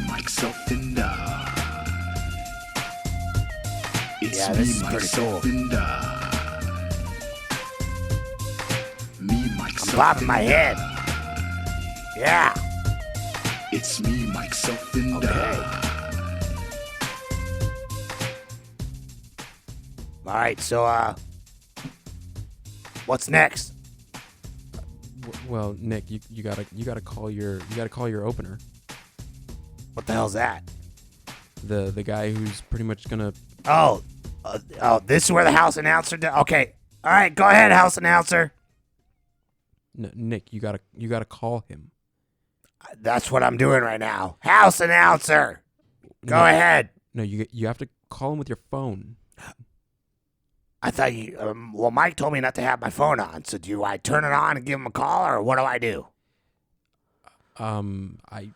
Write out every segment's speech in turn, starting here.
myself, and I. It's Yeah, me, this is pretty myself, cool. and I. Me, myself, I'm bobbing and my I. head. Yeah. It's me, myself, and Okay. I. All right, so what's next? Well, Nick, you gotta call your opener. What the hell's that? The guy who's pretty much gonna. Oh, this is where the house announcer. Okay, all right, go ahead, house announcer. Nick, you gotta call him. That's what I'm doing right now. House announcer, go No, ahead. No, you have to call him with your phone. I thought you. Well, Mike told me not to have my phone on. So do I turn it on and give him a call, or what do I do? I. All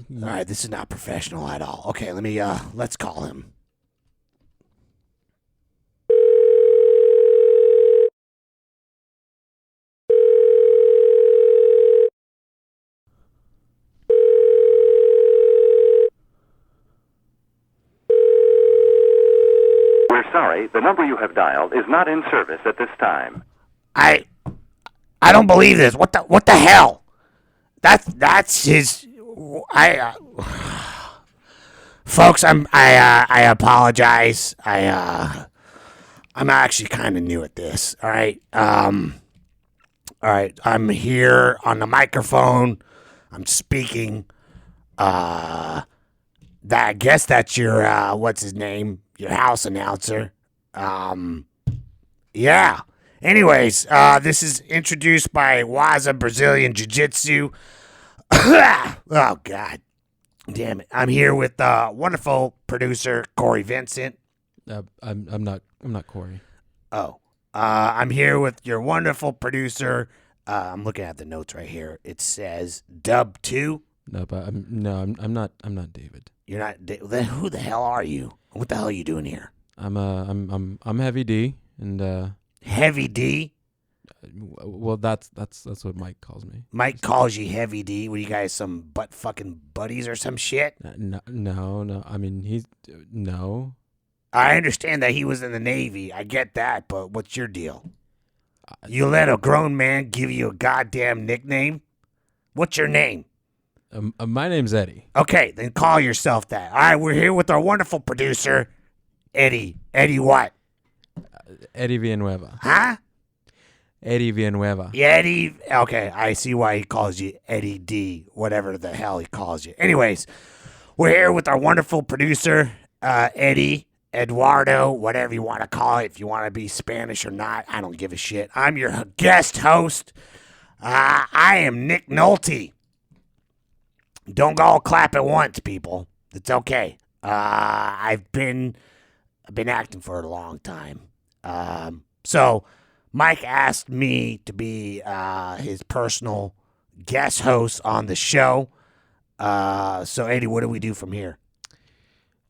right, this is not professional at all. Okay, let's call him. We're sorry, the number you have dialed is not in service at this time. I don't believe this. What the hell? That's his. Folks, I apologize. I'm actually kind of new at this. All right. All right. I'm here on the microphone. I'm speaking. I guess that's your what's his name? Your house announcer. Yeah. Anyways, this is introduced by Waza Brazilian Jiu-Jitsu. Oh, God. Damn it. I'm here with wonderful producer Corey Vincent. I'm not Corey. Oh. I'm here with your wonderful producer. I'm looking at the notes right here. It says Dub 2. No, but I'm not David. You're not. Then who the hell are you? What the hell are you doing here? I'm Heavy D, and Heavy D? well, that's what Mike calls me. Mike calls you Heavy D. What, you guys some butt fucking buddies or some shit? No. I mean, he's no. I understand that he was in the Navy. I get that, but what's your deal? You let a grown man give you a goddamn nickname? What's your name? My name's Eddie. Okay, then call yourself that. All right, we're here with our wonderful producer, Eddie. Eddie what? Eddie Villanueva. Huh? Eddie Villanueva. Yeah, Eddie. Okay, I see why he calls you Eddie D, whatever the hell he calls you. Anyways, we're here with our wonderful producer, Eddie, Eduardo, whatever you want to call it. If you want to be Spanish or not, I don't give a shit. I'm your guest host. I am Nick Nolte. Don't all clap at once, people. It's okay. I've been acting for a long time. So Mike asked me to be his personal guest host on the show. So Eddie, what do we do from here?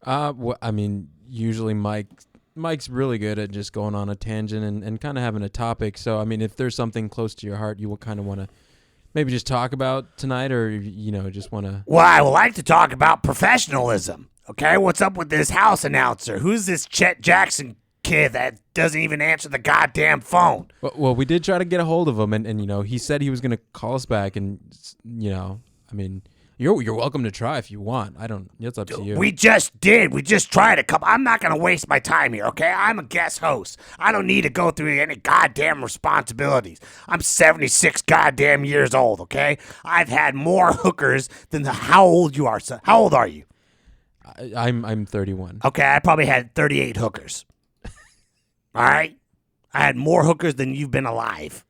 Well, I mean, usually Mike's really good at just going on a tangent and kind of having a topic. So, I mean, if there's something close to your heart you will kind of want to maybe just talk about tonight, or, just want to... Well, I would like to talk about professionalism. Okay, what's up with this house announcer? Who's this Chet Jackson kid that doesn't even answer the goddamn phone? Well, we did try to get a hold of him, and he said he was going to call us back, and, I mean... You're welcome to try if you want. It's up to you. We just did. We just tried a couple. I'm not going to waste my time here, okay? I'm a guest host. I don't need to go through any goddamn responsibilities. I'm 76 goddamn years old, okay? I've had more hookers than how old you are, son. How old are you? I'm 31. Okay, I probably had 38 hookers. All right? I had more hookers than you've been alive.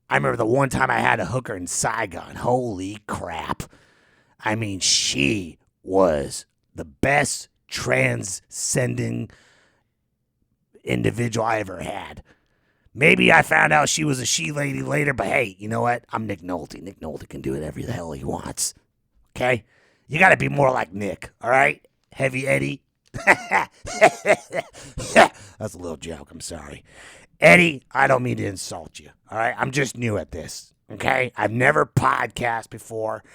I remember the one time I had a hooker in Saigon. Holy crap. I mean, she was the best transcending individual I ever had. Maybe I found out she was a she lady later, but hey, you know what? I'm Nick Nolte. Nick Nolte can do whatever the hell he wants. Okay? You got to be more like Nick, all right? Heavy Eddie. That's a little joke. I'm sorry. Eddie, I don't mean to insult you, all right? I'm just new at this, okay? I've never podcast before,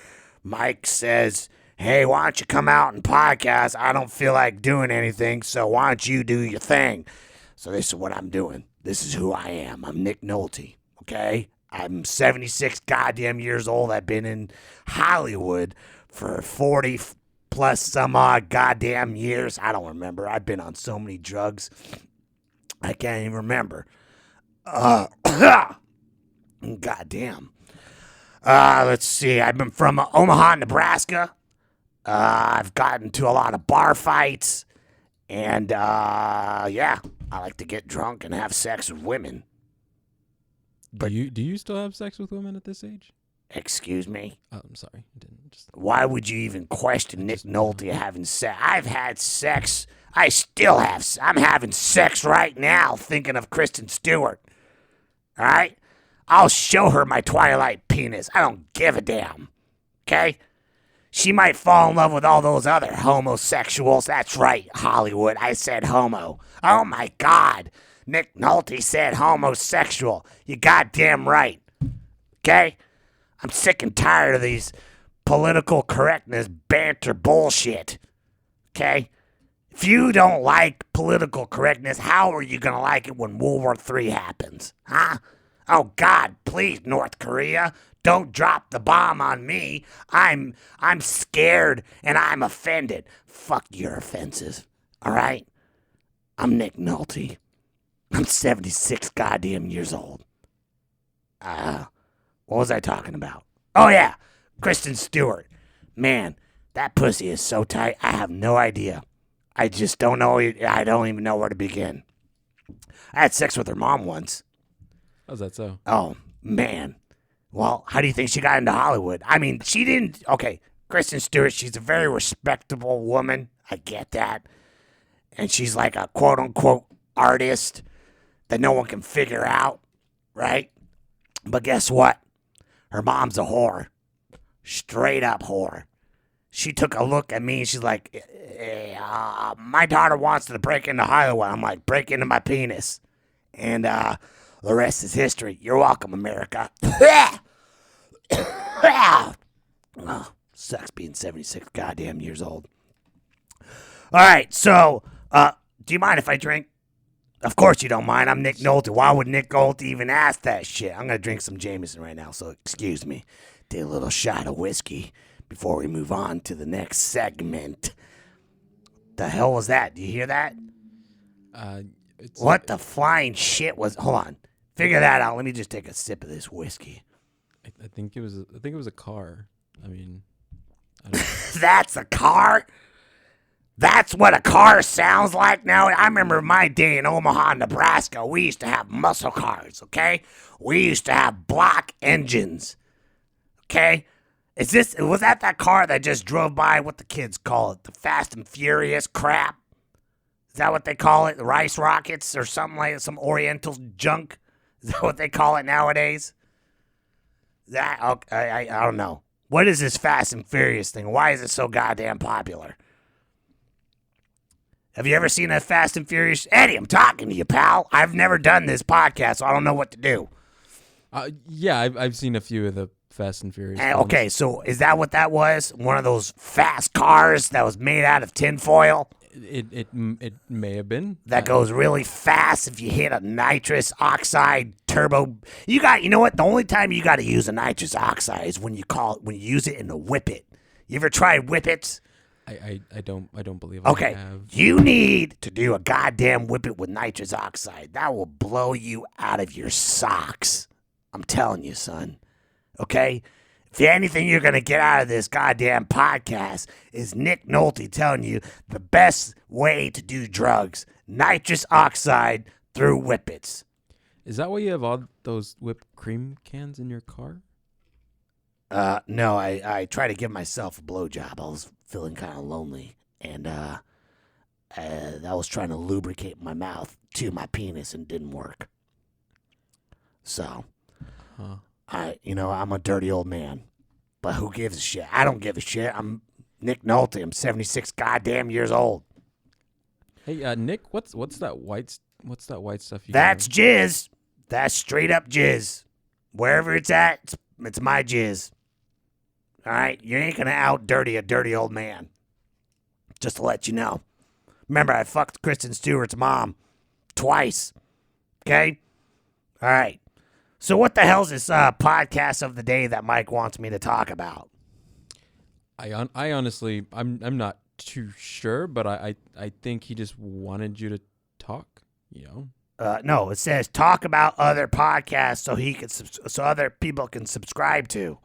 Mike says, hey, why don't you come out and podcast? I don't feel like doing anything, so why don't you do your thing? So this is what I'm doing. This is who I am. I'm Nick Nolte, okay? I'm 76 goddamn years old. I've been in Hollywood for 40 plus some odd goddamn years. I don't remember. I've been on so many drugs. I can't even remember. Goddamn. Let's see. I've been from Omaha, Nebraska. I've gotten into a lot of bar fights. And, yeah, I like to get drunk and have sex with women. Do you still have sex with women at this age? Excuse me? Oh, I'm sorry. I didn't just... Why would you even question Nick Nolte having sex? I've had sex. I still have. I'm having sex right now thinking of Kristen Stewart. All right? I'll show her my Twilight penis. I don't give a damn. Okay? She might fall in love with all those other homosexuals. That's right, Hollywood. I said homo. Oh, my God. Nick Nolte said homosexual. You goddamn right. Okay? I'm sick and tired of these political correctness banter bullshit. Okay? If you don't like political correctness, how are you going to like it when World War III happens? Huh? Oh, God, please, North Korea, don't drop the bomb on me. I'm scared and I'm offended. Fuck your offenses. All right? I'm Nick Nolte. I'm 76 goddamn years old. What was I talking about? Oh, yeah, Kristen Stewart. Man, that pussy is so tight, I have no idea. I just don't know. I don't even know where to begin. I had sex with her mom once. How's that so? Oh, man. Well, how do you think she got into Hollywood? I mean, she didn't... Okay, Kristen Stewart, she's a very respectable woman. I get that. And she's like a quote-unquote artist that no one can figure out, right? But guess what? Her mom's a whore. Straight up whore. She took a look at me and she's like, hey, my daughter wants to break into Hollywood. I'm like, break into my penis. And the rest is history. You're welcome, America. Oh, sucks being 76 goddamn years old. All right, so do you mind if I drink? Of course you don't mind. I'm Nick Nolte. Why would Nick Nolte even ask that shit? I'm going to drink some Jameson right now, so excuse me. Take a little shot of whiskey before we move on to the next segment. The hell was that? Do you hear that? What the flying shit was... Hold on. Figure that out. Let me just take a sip of this whiskey. I think it was a car. I mean, I don't know. That's a car? That's what a car sounds like now. I remember my day in Omaha, Nebraska. We used to have muscle cars, okay? We used to have block engines, okay? Was that car that just drove by? What the kids call it? The Fast and Furious crap? Is that what they call it? The rice rockets or something like that? Some Oriental junk? Is that what they call it nowadays? I don't know. What is this Fast and Furious thing? Why is it so goddamn popular? Have you ever seen a Fast and Furious? Eddie, I'm talking to you, pal. I've never done this podcast, so I don't know what to do. Yeah, I've seen a few of the Fast and Furious. Okay, so is that what that was? One of those fast cars that was made out of tinfoil? It may have been. That goes really fast if you hit a nitrous oxide turbo. You know what? The only time you got to use a nitrous oxide is when you use it in a whippet. You ever tried whippets? I don't believe okay, I have. You need to do a goddamn whippet with nitrous oxide. That will blow you out of your socks. I'm telling you, son. Okay? If anything you're going to get out of this goddamn podcast is Nick Nolte telling you the best way to do drugs, nitrous oxide through whippets. Is that why you have all those whipped cream cans in your car? No, I try to give myself a blowjob. I was feeling kind of lonely, and I was trying to lubricate my mouth to my penis and didn't work. So, I'm a dirty old man, but who gives a shit? I don't give a shit. I'm Nick Nolte. I'm 76 goddamn years old. Hey, Nick, what's that white stuff you That's have? jizz. That's straight up jizz. Wherever it's at, it's my jizz. All right? You ain't going to out-dirty a dirty old man. Just to let you know. Remember, I fucked Kristen Stewart's mom twice. Okay? All right. So what the hell's this podcast of the day that Mike wants me to talk about? I honestly, I'm not too sure, but I think he just wanted you to talk, you know? No, it says talk about other podcasts so other people can subscribe to.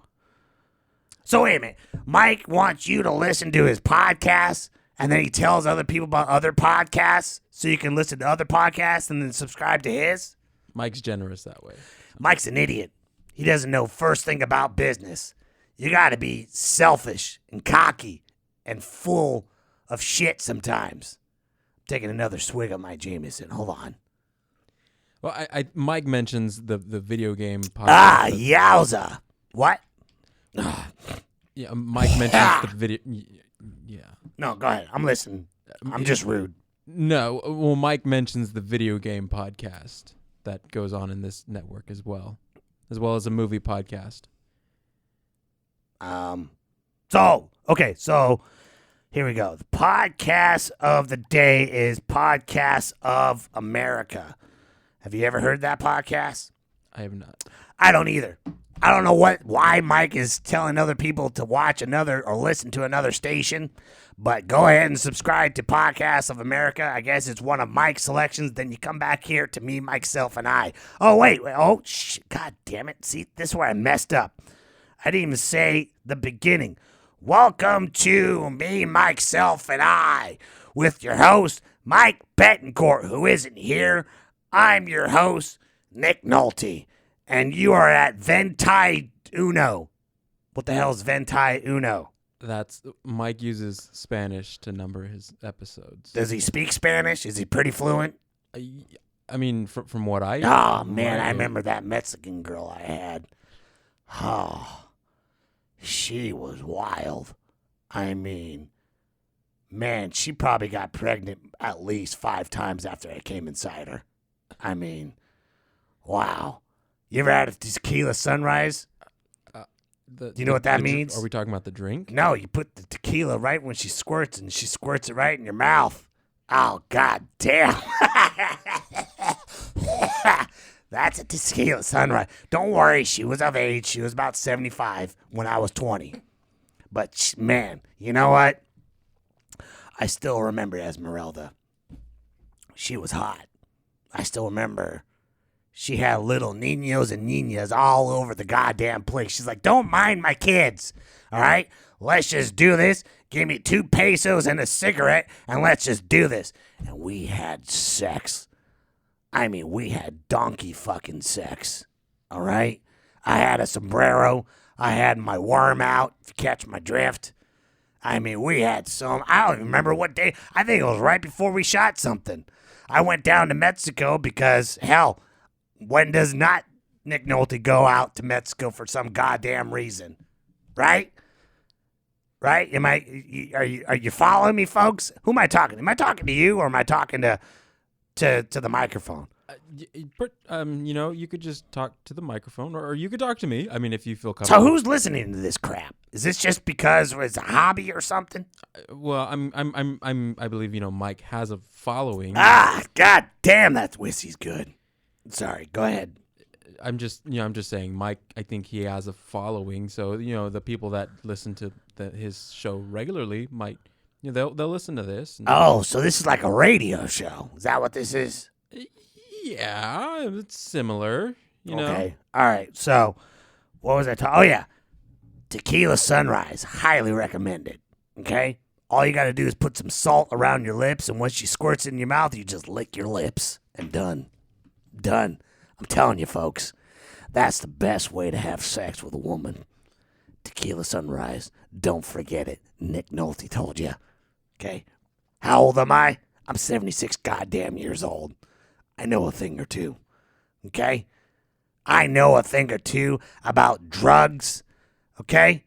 So wait a minute. Mike wants you to listen to his podcast, and then he tells other people about other podcasts so you can listen to other podcasts and then subscribe to his? Mike's generous that way. Mike's an idiot. He doesn't know first thing about business. You got to be selfish and cocky and full of shit sometimes. I'm taking another swig of my Jameson. Hold on. Well, Mike mentions the video game podcast. Ah, yowza. What? Yeah, Mike mentions the video. Yeah. No, go ahead. I'm listening. I'm just rude. No, well, Mike mentions the video game podcast that goes on in this network as well as a movie podcast. So here we go. The podcast of the day is Podcast of America. Have you ever heard that podcast? I have not. I don't either. I don't know why Mike is telling other people to watch another or listen to another station, but go ahead and subscribe to Podcast of America. I guess it's one of Mike's selections. Then you come back here to me, myself, and I. Oh, wait. Oh, God damn it. See, this is where I messed up. I didn't even say the beginning. Welcome to me, myself, and I with your host, Mike Betancourt, who isn't here. I'm your host, Nick Nolte, and you are at Veinte Uno. What the hell is Veinte Uno? That's Mike uses Spanish to number his episodes. Does he speak Spanish? Is he pretty fluent? I mean, from what I... Oh, man, I remember that Mexican girl I had. Oh, she was wild. I mean, man, she probably got pregnant at least 5 times after I came inside her. I mean, wow. You ever had a tequila sunrise? Do you know what that means? Are we talking about the drink? No, you put the tequila right when she squirts, and she squirts it right in your mouth. Oh, God damn. That's a tequila sunrise. Don't worry, she was of age. She was about 75 when I was 20. But, man, you know what? I still remember Esmeralda. She was hot. I still remember she had little niños and niñas all over the goddamn place. She's like, don't mind my kids, all right? Let's just do this. Give me 2 pesos and a cigarette, and let's just do this. And we had sex. I mean, we had donkey fucking sex, all right? I had a sombrero. I had my worm out, if you catch my drift. I mean, we had some, I don't even remember what day. I think it was right before we shot something. I went down to Mexico because, hell, when does not Nick Nolte go out to Mexico for some goddamn reason? Right? Right? Are you following me, folks? Who am I talking to? Am I talking to you, or am I talking to the microphone? You know, you could just talk to the microphone, or you could talk to me. I mean, if you feel comfortable. So who's listening to this crap? Is this just because it's a hobby or something? Well, I believe, you know, Mike has a following. Ah, god damn, that whiskey's good. Sorry, go ahead. I'm just saying, Mike, I think he has a following. So, you know, the people that listen to his show regularly might, you know, they'll listen to this. Oh, so this is like a radio show. Is that what this is? Yeah, it's similar, you know. Okay, all right. So, what was I talking? Oh, yeah. Tequila Sunrise. Highly recommended. Okay? All you got to do is put some salt around your lips, and once she squirts in your mouth, you just lick your lips, and done. Done. I'm telling you, folks, that's the best way to have sex with a woman. Tequila Sunrise. Don't forget it. Nick Nolte told you. Okay? How old am I? I'm 76 goddamn years old. I know a thing or two. Okay? I know a thing or two about drugs. Okay?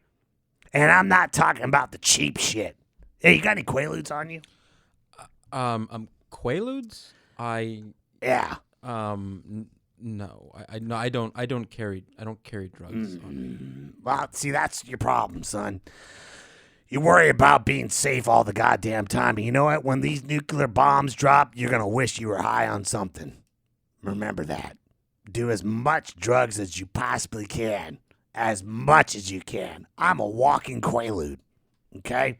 And I'm not talking about the cheap shit. Hey, you got any Quaaludes on you? Quaaludes? Yeah. No, no, I don't carry drugs on me. Well, see, that's your problem, son. You worry about being safe all the goddamn time. And you know what? When these nuclear bombs drop, you're going to wish you were high on something. Remember that. Do as much drugs as you possibly can. As much as you can. I'm a walking Quaalude. Okay?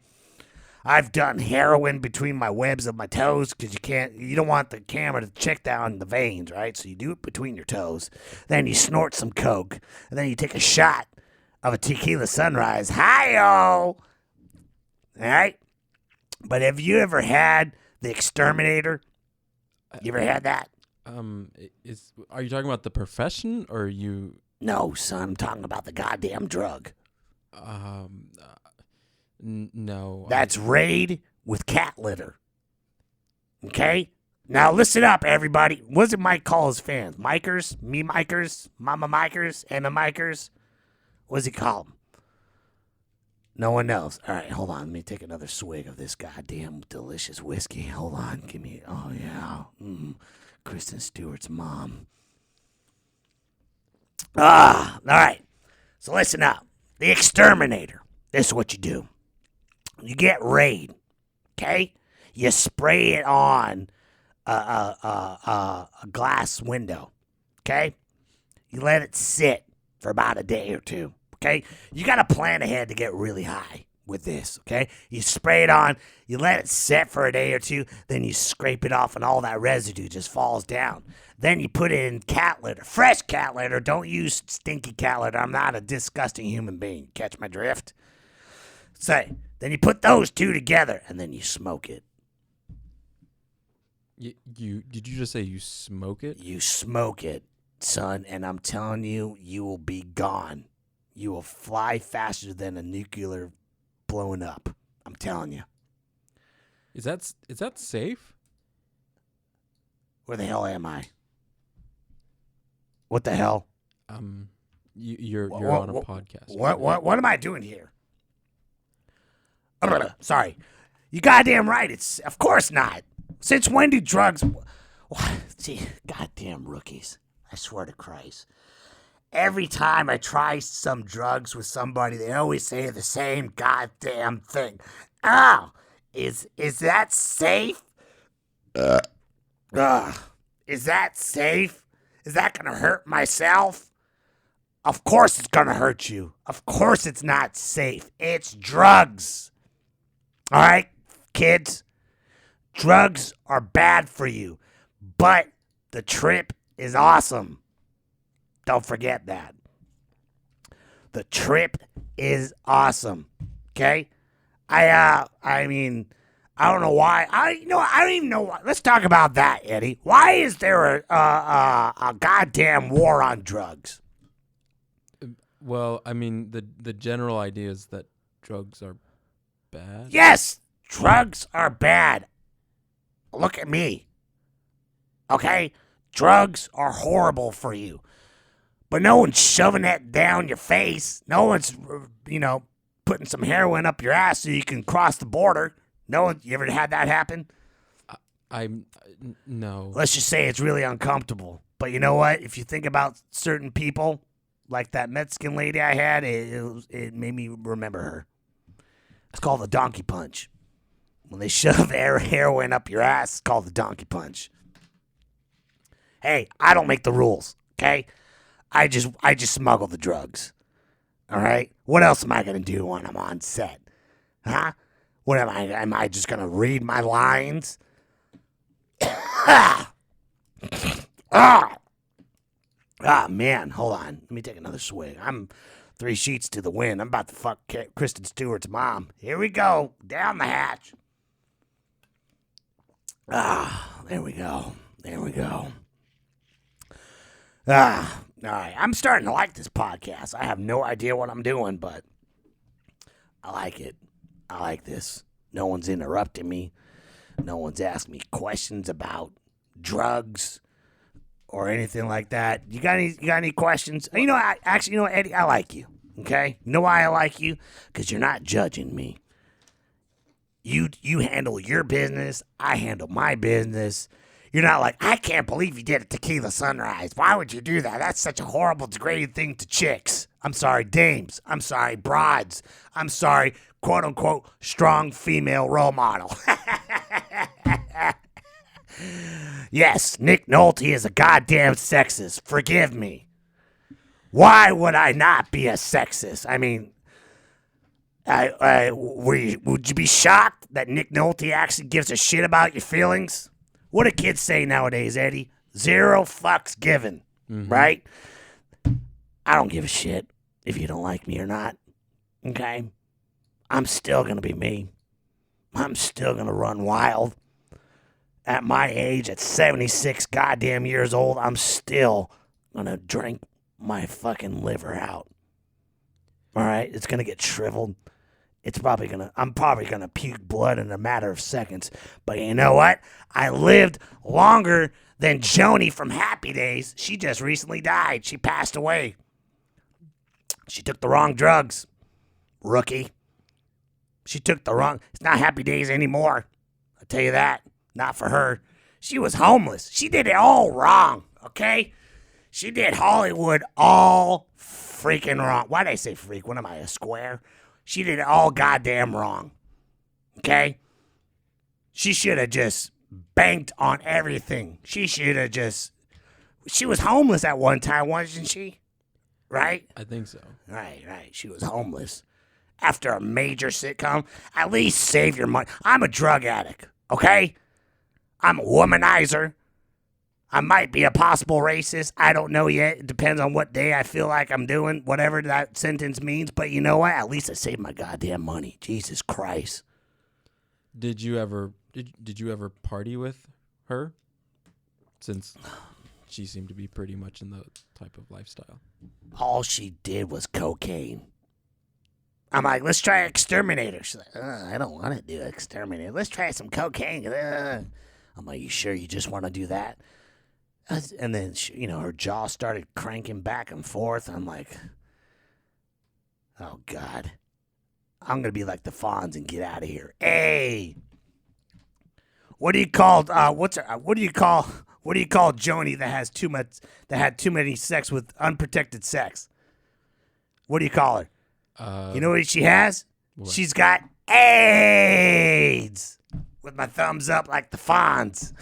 I've done heroin between my webs of my toes because you don't want the camera to check down the veins, right? So you do it between your toes. Then you snort some coke. And then you take a shot of a tequila sunrise. Hi-yo! All right? But have you ever had the exterminator? You ever had that? Are you talking about the profession or you? No, son. I'm talking about the goddamn drug. No. That's Raid with cat litter. Okay? Now listen up, everybody. What does Mike call his fans? Mikers? Me Mikers? Mama Mikers? Emma Mikers? What does he call them? No one knows. All right, hold on. Let me take another swig of this goddamn delicious whiskey. Hold on. Give me... Oh, yeah. Kristen Stewart's mom. All right. So listen up. The exterminator. This is what you do. You get Raid, okay? You spray it on a glass window, okay? You let it sit for about a day or two, okay? You got to plan ahead to get really high with this, okay? You spray it on, you let it sit for a day or two, then you scrape it off and all that residue just falls down. Then you put it in cat litter, fresh cat litter. Don't use stinky cat litter. I'm not a disgusting human being. Catch my drift? Say, then you put those two together and then you smoke it. You did you just say you smoke it? You smoke it, son, and I'm telling you, you will be gone. You will fly faster than a nuclear blowing up. I'm telling you. Is that safe? Where the hell am I? What the hell? You're on a podcast. What am I doing here? Sorry. You goddamn right. It's of course not. Since when do drugs... See, goddamn rookies. I swear to Christ. Every time I try some drugs with somebody, they always say the same goddamn thing. Oh, is that safe? Is that safe? Is that going to hurt myself? Of course it's going to hurt you. Of course it's not safe. It's drugs. All right, kids? Drugs are bad for you, but the trip is awesome. Don't forget that. The trip is awesome. Okay? I mean, I don't know why. I don't even know why. Let's talk about that, Eddie. Why is there a goddamn war on drugs? Well, I mean, the general idea is that drugs are bad. Yes, drugs are bad. Look at me. Okay? Drugs are horrible for you. But no one's shoving that down your face. No one's, putting some heroin up your ass so you can cross the border. No one, you ever had that happen? No. Let's just say it's really uncomfortable. But you know what? If you think about certain people, like that Mexican lady I had, it made me remember her. It's called the donkey punch. When they shove heroin up your ass, it's called the donkey punch. Hey, I don't make the rules, okay? I just smuggle the drugs. All right? What else am I going to do when I'm on set? Huh? What am I? Am I just going to read my lines? Ah, man, hold on. Let me take another swig. I'm 3 sheets to the wind. I'm about to fuck Kristen Stewart's mom. Here we go. Down the hatch. There we go. All right. I'm starting to like this podcast. I have no idea what I'm doing, but I like it. I like this. No one's interrupting me. No one's asking me questions about drugs or anything like that. You got any questions? Eddie, I like you. Okay? You know why I like you? Because you're not judging me. You handle your business. I handle my business. You're not like, I can't believe you did a tequila sunrise. Why would you do that? That's such a horrible, degrading thing to chicks. I'm sorry, dames. I'm sorry, broads. I'm sorry, quote unquote, strong female role model. Yes, Nick Nolte is a goddamn sexist. Forgive me. Why would I not be a sexist? I mean, would you be shocked that Nick Nolte actually gives a shit about your feelings? What do kids say nowadays, Eddie? 0 fucks given, right? I don't give a shit if you don't like me or not, okay? I'm still going to be me. I'm still going to run wild. At my age, at 76 goddamn years old, I'm still going to drink my fucking liver out. All right? It's going to get shriveled. I'm probably going to puke blood in a matter of seconds. But you know what? I lived longer than Joni from Happy Days. She just recently died. She passed away. She took the wrong drugs. Rookie. She took the wrong... It's not Happy Days anymore. I'll tell you that. Not for her. She was homeless. She did it all wrong, okay? She did Hollywood all freaking wrong. Why did I say freak? What am I, a square? She did it all goddamn wrong, okay? She should have just banked on everything. She should have just... She was homeless at one time, wasn't she? Right? I think so. Right. She was homeless. After a major sitcom, at least save your money. I'm a drug addict, okay? I'm a womanizer. I might be a possible racist. I don't know yet. It depends on what day I feel like I'm doing, whatever that sentence means. But you know what? At least I saved my goddamn money. Jesus Christ. Did you ever party with her? Since she seemed to be pretty much in the type of lifestyle. All she did was cocaine. I'm like, let's try Exterminator. She's like, I don't want to do Exterminator. Let's try some cocaine. I'm like, you sure you just want to do that? And then, her jaw started cranking back and forth. I'm like, oh, God. I'm going to be like the Fonz and get out of here. Hey! What do you call, what do you call Joni that had too many sex with unprotected sex? What do you call her? You know what she has? What? She's got AIDS. With my thumbs up like the Fonz.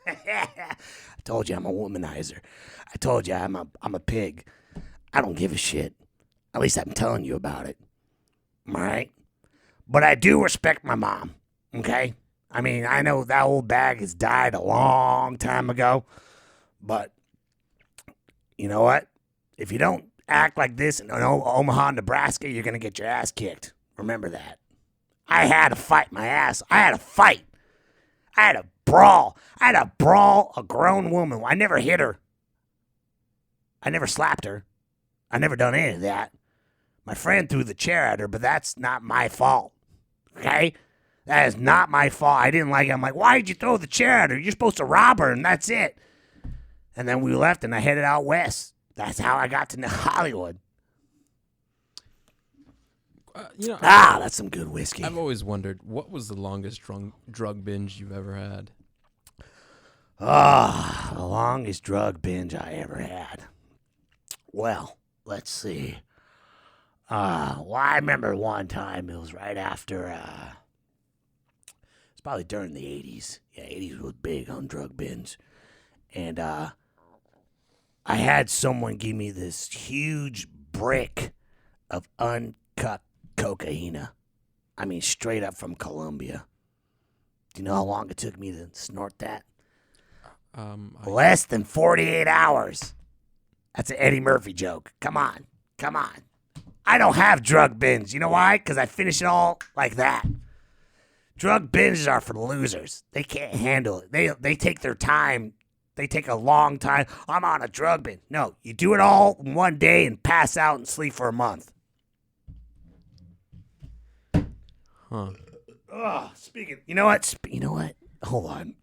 I told you I'm a womanizer. I told you I'm a pig. I don't give a shit. At least I'm telling you about it. All right? But I do respect my mom. Okay? I mean, I know that old bag has died a long time ago. But you know what? If you don't act like this in Omaha, Nebraska, you're going to get your ass kicked. Remember that. I had to fight my ass. I had to fight. I had to brawl. A grown woman. I never hit her. I never slapped her. I never done any of that. My friend threw the chair at her, but that's not my fault. Okay? That is not my fault. I didn't like it. I'm like, why did you throw the chair at her? You're supposed to rob her, and that's it. And then we left, and I headed out west. That's how I got to Hollywood. That's some good whiskey. I've always wondered, what was the longest drug binge you've ever had? The longest drug binge I ever had. Well, let's see. I remember one time, it was right after, it's probably during the 80s. Yeah, 80s was big on drug binge. And, I had someone give me this huge brick of uncut cocaine. I mean, straight up from Colombia. Do you know how long it took me to snort that? Less than 48 hours. That's an Eddie Murphy joke. Come on. I don't have drug binge. You know why? Because I finish it all like that. Drug binges are for losers. They can't handle it. They take their time. They take a long time. I'm on a drug binge. No, you do it all in one day and pass out and sleep for a month. Huh. You know what? Hold on.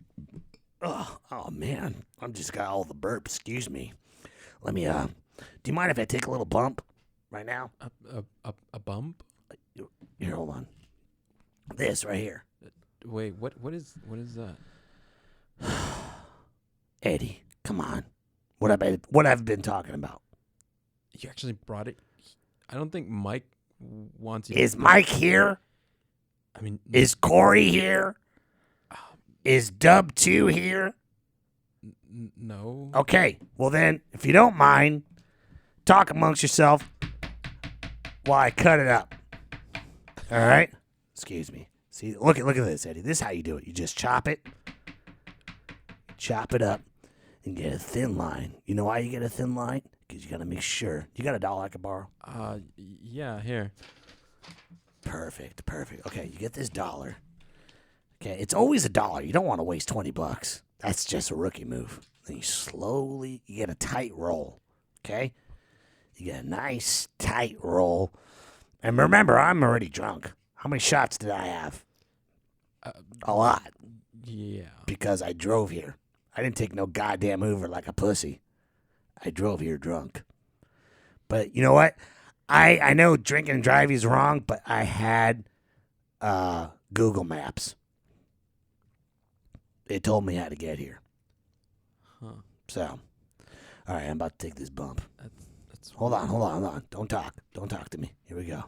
Oh man, I'm just got all the burps. Excuse me. Let me. Do you mind if I take a little bump right now? A bump? Here, hold on. This right here. Wait, what is that? Eddie, come on. What I've been talking about. You actually brought it. I don't think Mike wants you. Is Mike here? I mean, Is Corey here? Is Dub 2 here? no. Okay, well then, if you don't mind, talk amongst yourself while I cut it up. All right? Excuse me. See, look at this, Eddie. This is how you do it. You just chop it up, and get a thin line. You know why you get a thin line? Because you got to make sure. You got $1 I could borrow? Yeah, here. Perfect. Okay, you get this $1. Okay, it's always $1. You don't want to waste $20. That's just a rookie move. Then you get a tight roll. Okay? You get a nice tight roll. And remember, I'm already drunk. How many shots did I have? A lot. Yeah. Because I drove here. I didn't take no goddamn Uber like a pussy. I drove here drunk. But you know what? I know drinking and driving is wrong, but I had Google Maps. It told me how to get here. Huh. So, all right, I'm about to take this bump. That's Hold on. Don't talk to me. Here we go.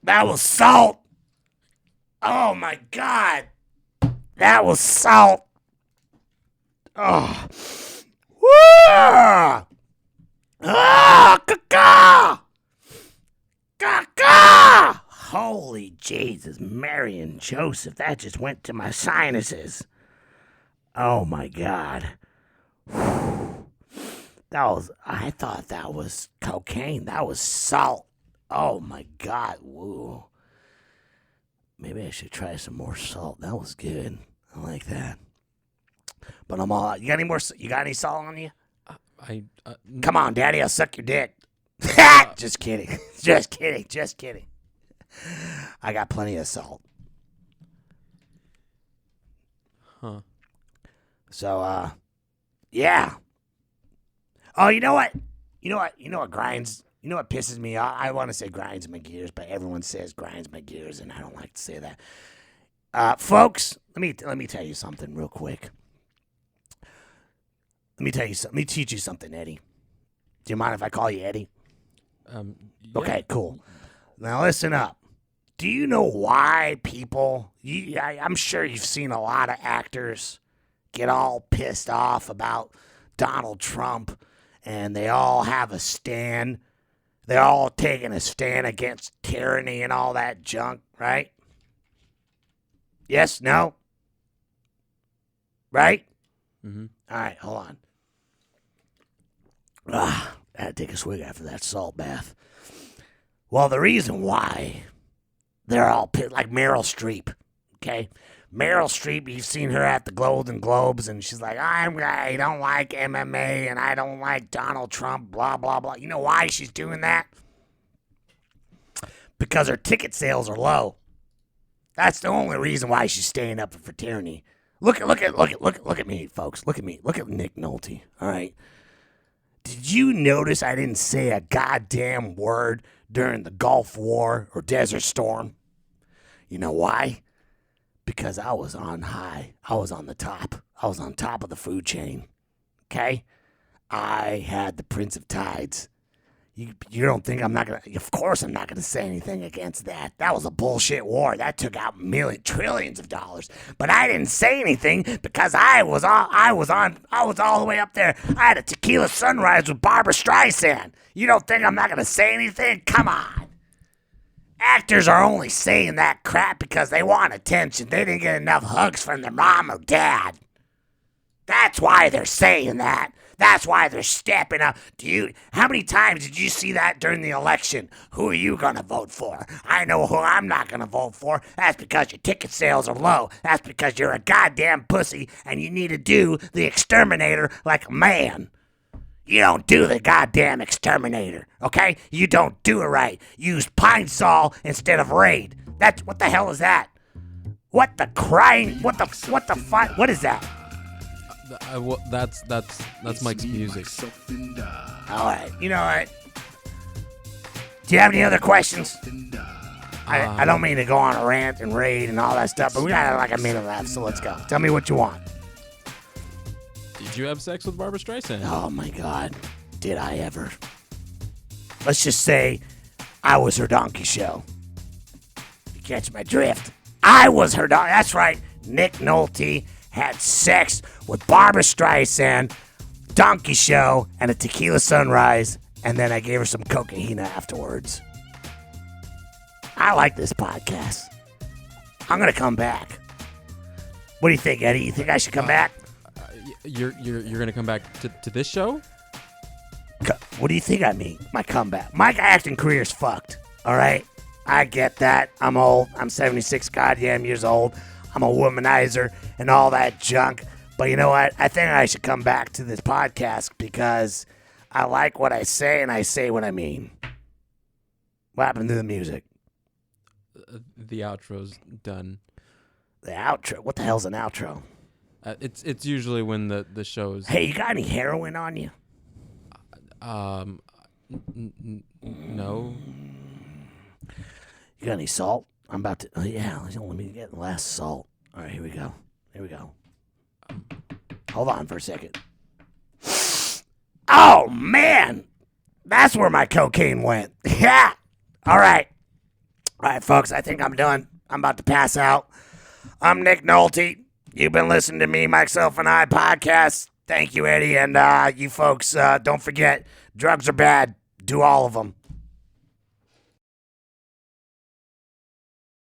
That was salt. Oh my God. That was salt. Oh. Woo! Ah, caca! Caca! Holy Jesus, Mary and Joseph, that just went to my sinuses. Oh my God. I thought that was cocaine. That was salt. Oh my God. Woo. Maybe I should try some more salt. That was good. I like that. But I'm all out. You got any salt on you? Come on, Daddy, I'll suck your dick. Just kidding. Just kidding. I got plenty of salt. Huh. So, yeah. Oh, you know what? You know what grinds? You know what pisses me off? I want to say grinds my gears, but everyone says grinds my gears, and I don't like to say that. Folks, let me tell you something real quick. Let me teach you something, Eddie. Do you mind if I call you Eddie? Yeah. Okay, cool. Now listen up. Do you know why people? I'm sure you've seen a lot of actors get all pissed off about Donald Trump, and they all have a stand. They're all taking a stand against tyranny and all that junk, right? Yes? No? Right? Mm-hmm. All right, hold on. I had to take a swig after that salt bath. Well, the reason why they're all like Meryl Streep, okay? Meryl Streep, you've seen her at the Golden Globes, and she's like, I don't like MMA, and I don't like Donald Trump, blah, blah, blah. You know why she's doing that? Because her ticket sales are low. That's the only reason why she's staying up for tyranny. Look at me, folks. Look at me. Look at Nick Nolte, all right? Did you notice I didn't say a goddamn word during the Gulf War or Desert Storm? You know why? Because I was on high. I was on the top. I was on top of the food chain. Okay? I had the Prince of Tides. You don't think I'm not going to... Of course I'm not going to say anything against that. That was a bullshit war. That took out trillions of dollars. But I didn't say anything because I was all the way up there. I had a tequila sunrise with Barbara Streisand. You don't think I'm not going to say anything? Come on. Actors are only saying that crap because they want attention. They didn't get enough hugs from their mom or dad. That's why they're saying that. That's why they're stepping up. How many times did you see that during the election? Who are you going to vote for? I know who I'm not going to vote for. That's because your ticket sales are low. That's because you're a goddamn pussy and you need to do the exterminator like a man. You don't do the goddamn exterminator, okay? You don't do it right. Use Pine Sol instead of Raid. What the hell is that? What the crying? What the fuck? What is that? That's Mike's music. All right, you know what? Do you have any other questions? and I don't mean to go on a rant and raid and all that stuff, but we got like a minute left, so let's go. Tell me what you want. Did you have sex with Barbara Streisand? Oh my God, did I ever? Let's just say I was her donkey show. You catch my drift? I was her donkey. That's right. Nick Nolte had sex with Barbara Streisand, donkey show, and a tequila sunrise, and then I gave her some cocaine afterwards. I like this podcast. I'm gonna come back. What do you think, Eddie? You think I should come back? You're gonna come back to this show? What do you think I mean? My comeback. My acting career's fucked. All right? I get that. I'm old. I'm 76 goddamn years old. I'm a womanizer and all that junk. But you know what? I think I should come back to this podcast because I like what I say and I say what I mean. What happened to the music? The outro's done. The outro? What the hell's an outro? It's usually when the show's. Hey, you got any heroin on you? No. You got any salt? I'm about to. Oh, yeah, let me get the last salt. All right, here we go. Hold on for a second. Oh, man. That's where my cocaine went. Yeah. All right, folks, I think I'm done. I'm about to pass out. I'm Nick Nolte. You've been listening to me, myself, and I podcast. Thank you, Eddie. And you folks, don't forget, drugs are bad. Do all of them.